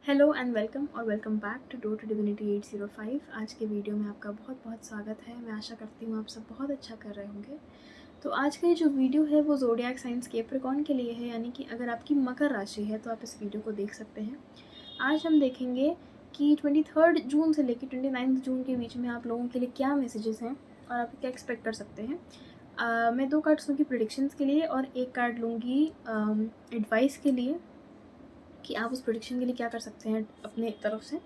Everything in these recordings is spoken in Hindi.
हेलो एंड वेलकम और welcome back to door to divinity 805। आज के वीडियो में आपका बहुत बहुत स्वागत है। मैं आशा करती हूँ आप सब बहुत अच्छा कर रहे होंगे। तो आज का ये जो वीडियो है वो ज़ोडिएक साइंस कैप्रिकॉर्न के लिए है, यानी कि अगर आपकी मकर राशि है तो आप इस वीडियो को देख सकते हैं। आज हम देखेंगे कि 23 जून से लेकर 29 जून के बीच में आप लोगों के लिए क्या मैसेजेस हैं और आप क्या एक्सपेक्ट कर सकते हैं। मैं 2 कार्ड्स लूँगी प्रेडिक्शंस के लिए और 1 कार्ड लूँगी एडवाइस के लिए कि आप उस प्रेडिक्शन के लिए क्या कर सकते हैं अपने तरफ से।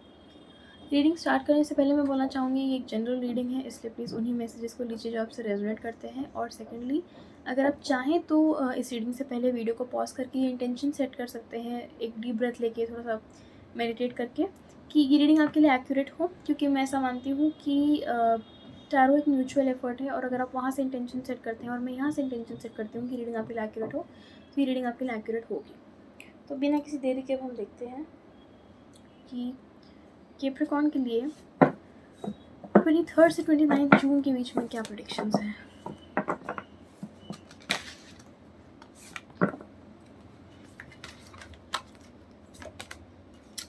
रीडिंग स्टार्ट करने से पहले मैं बोलना चाहूँगी ये एक जनरल रीडिंग है, इसलिए प्लीज़ उन्हीं मैसेजेस को लीजिए जो आपसे रेजोनेट करते हैं। और सेकेंडली, अगर आप चाहें तो इस रीडिंग से पहले वीडियो को पॉज करके ये इंटेंशन सेट कर सकते हैं, एक डीप ब्रेथ लेके थोड़ा सा मेडिटेट करके, कि ये रीडिंग आपके लिए एक्यूरेट हो। क्योंकि मैं ऐसा मानती हूँ कि टैरो एक म्यूचुअल एफर्ट है, और अगर आप वहाँ से इंटेंशन सेट करते हैं और मैं यहाँ से इंटेंशन सेट करती हूँ कि रीडिंग आपके लिए एक्यूरेट हो, तो ये रीडिंग आपके लिए एक्यूरेट होगी। तो बिना किसी देरी के अब हम देखते हैं कि कैप्रिकॉर्न के लिए 23 से 29 जून के बीच में क्या प्रेडिक्शंस हैं।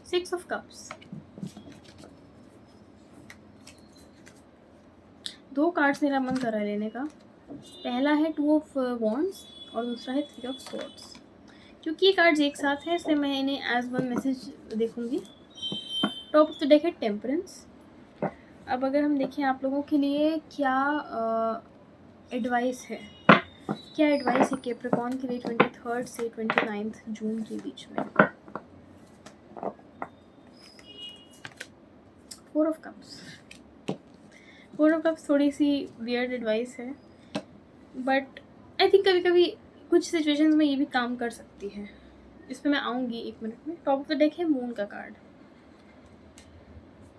सिक्स ऑफ कप्स, 2 कार्ड्स मेरा मन कर रहा है लेने का। पहला है 2 ऑफ वॉन्ड्स और दूसरा है 3 ऑफ स्वॉर्ड्स। क्योंकि ये कार्ड्स एक साथ हैं इसलिए मैं इन्हें एज वन मैसेज देखूंगी। टॉप ऑफ द डेक है टेम्परेंस। अब अगर हम देखें आप लोगों के लिए क्या एडवाइस है, क्या एडवाइस है कैप्रिकॉर्न के लिए 23 से 29 जून के बीच में। 4 ऑफ कप्स, 4 ऑफ कप्स थोड़ी सी वियर्ड एडवाइस है, बट आई थिंक कभी कभी कुछ सिचुएशंस में ये भी काम कर सकती है। इस पर मैं आऊँगी 1 मिनट में। टॉप ऑफ द डेक है मून का कार्ड।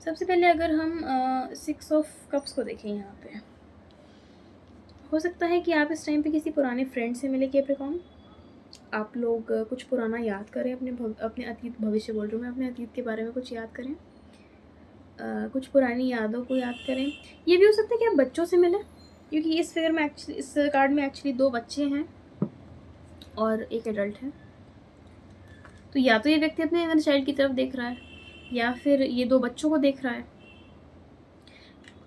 सबसे पहले अगर हम 6 ऑफ कप्स को देखें, यहाँ पे हो सकता है कि आप इस टाइम पे किसी पुराने फ्रेंड से मिले कैप्रिकॉर्न। आप लोग कुछ पुराना याद करें, अपने अतीत, भविष्य बोल रही हूँ मैं, अपने अतीत के बारे में कुछ याद करें, कुछ पुरानी यादों को याद करें। ये भी हो सकता है कि आप बच्चों से मिलें, क्योंकि इस फिगर में एक्चुअली, इस कार्ड में एक्चुअली 2 बच्चे हैं और 1 एडल्ट है। तो या तो ये व्यक्ति अपने इनर चाइल्ड की तरफ देख रहा है, या फिर ये 2 बच्चों को देख रहा है।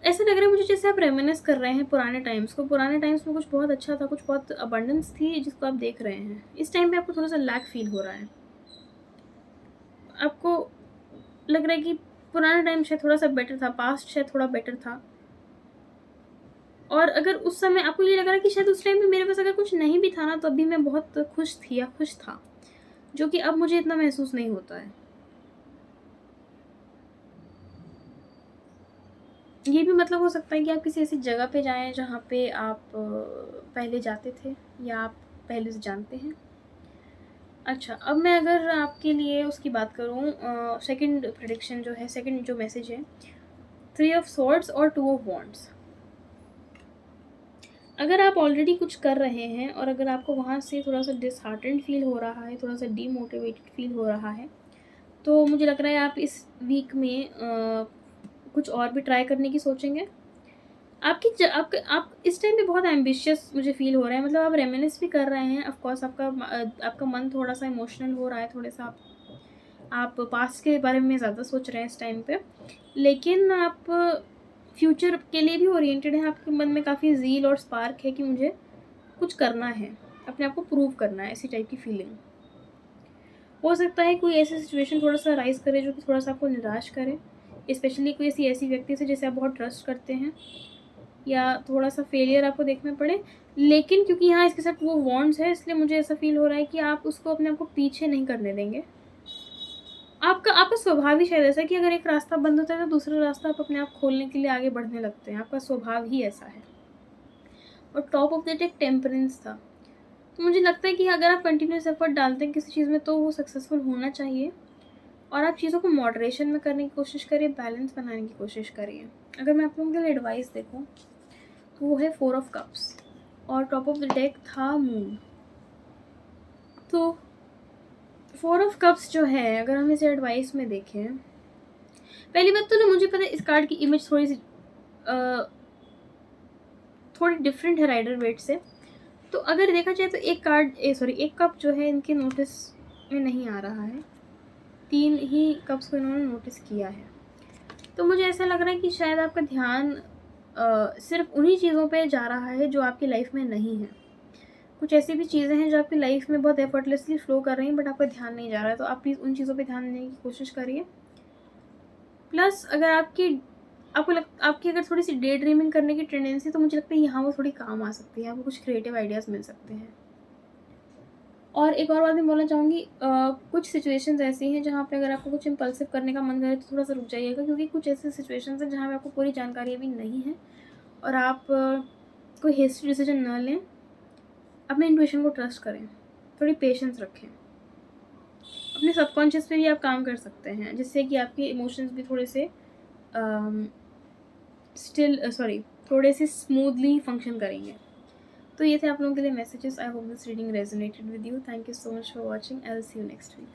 ऐसा लग रहा है मुझे जैसे आप रेमिनिस कर रहे हैं पुराने टाइम्स को। पुराने टाइम्स में कुछ बहुत अच्छा था, कुछ बहुत अबंडेंस थी जिसको आप देख रहे हैं। इस टाइम पे आपको थोड़ा सा लैक फील हो रहा है। आपको लग रहा है कि पुराना टाइम शायद थोड़ा सा बेटर था, पास्ट शायद थोड़ा बेटर था। और अगर उस समय आपको ये लग रहा है कि शायद उस टाइम पे मेरे पास अगर कुछ नहीं भी था ना, तो अभी मैं बहुत खुश थी या खुश था, जो कि अब मुझे इतना महसूस नहीं होता है। ये भी मतलब हो सकता है कि आप किसी ऐसी जगह पे जाएं जहाँ पे आप पहले जाते थे या आप पहले से जानते हैं। अच्छा, अब मैं अगर आपके लिए उसकी बात करूँ, सेकंड प्रेडिक्शन जो है, सेकंड जो मैसेज है, 3 ऑफ स्वॉर्ड्स और 2 ऑफ वॉन्ड्स। अगर आप ऑलरेडी कुछ कर रहे हैं और अगर आपको वहाँ से थोड़ा सा डिसहार्टेंड फील हो रहा है, थोड़ा सा डीमोटिवेटेड फील हो रहा है, तो मुझे लग रहा है आप इस वीक में कुछ और भी ट्राई करने की सोचेंगे। आप इस टाइम पे बहुत एम्बिशियस मुझे फील हो रहा है। मतलब आप रेमिनिस भी कर रहे हैं, ऑफ कोर्स आपका मन थोड़ा सा इमोशनल हो रहा है, थोड़ा सा आप पास्ट के बारे में ज़्यादा सोच रहे हैं इस टाइम पे, लेकिन आप फ्यूचर के लिए भी ओरिएंटेड हैं। आपके मन में काफ़ी ज़ील और स्पार्क है कि मुझे कुछ करना है, अपने आप को प्रूव करना है, ऐसी टाइप की फीलिंग। हो सकता है कोई ऐसी सिचुएशन थोड़ा सा राइज करे जो कि थोड़ा सा आपको निराश करे, स्पेशली कोई ऐसी व्यक्ति से जिसे आप बहुत ट्रस्ट करते हैं, या थोड़ा सा फेलियर आपको देखना पड़े। लेकिन क्योंकि यहाँ इसके साथ वो वॉन्ड्स है, इसलिए मुझे ऐसा फील हो रहा है कि आप उसको अपने आप को पीछे नहीं करने देंगे। आपका स्वभाव ही शायद ऐसा है कि अगर एक रास्ता बंद होता है तो दूसरा रास्ता आप अपने आप खोलने के लिए आगे बढ़ने लगते हैं। आपका स्वभाव ही ऐसा है। और top of the deck temperance था। तो मुझे लगता है कि अगर आप कंटिन्यूस एफर्ट डालते हैं किसी चीज़ में तो वो सक्सेसफुल होना चाहिए, और आप चीज़ों को मॉडरेशन में करने की कोशिश करिए, बैलेंस बनाने की कोशिश करिए। अगर मैं आप लोगों के लिए एडवाइस देखूँ तो वो है 4 ऑफ कप्स और टॉप ऑफ द डेक था मून। तो 4 ऑफ कप्स जो है, अगर हम इसे एडवाइस में देखें, पहली बात तो ना मुझे पता है इस कार्ड की इमेज थोड़ी सी थोड़ी डिफरेंट है राइडर वेट से। तो अगर देखा जाए तो एक कप जो है इनके नोटिस में नहीं आ रहा है। 3 ही कप्स को इन्होंने नोटिस किया है। तो मुझे ऐसा लग रहा है कि शायद आपका ध्यान सिर्फ़ उन्हीं चीज़ों पे जा रहा है जो आपकी लाइफ़ में नहीं है। कुछ ऐसी भी चीज़ें हैं जो आपकी लाइफ़ में बहुत एफर्टलेसली फ़्लो कर रही हैं, बट आपका ध्यान नहीं जा रहा है, तो आप प्लीज़ उन चीज़ों पे ध्यान देने की कोशिश करिए। प्लस अगर आपकी अगर थोड़ी-सी डे ड्रीमिंग करने की टेंडेंसी, तो मुझे लगता है यहाँ वो थोड़ी काम आ सकती है, आपको कुछ क्रिएटिव आइडियाज़ मिल सकते हैं। और एक और बात मैं बोलना चाहूँगी, कुछ सिचुएशंस ऐसी हैं जहाँ पे अगर आपको कुछ इम्पल्सिव करने का मन करे तो थोड़ा-सा रुक जाइएगा, क्योंकि कुछ ऐसे सिचुएशंस हैं जहाँ पे आपको पूरी जानकारी अभी नहीं है और आप कोई हेस्टी डिसीजन ना लें। अपने इंट्यूशन को ट्रस्ट करें, थोड़ी पेशेंस रखें। अपने सबकॉन्शियस पे भी आप काम कर सकते हैं, जिससे कि आपके इमोशंस भी थोड़े से थोड़े से स्मूथली फंक्शन करेंगे। तो ये थे आप लोगों के लिए messages. I hope this reading resonated with you. Thank you so much for watching. I will see you next week.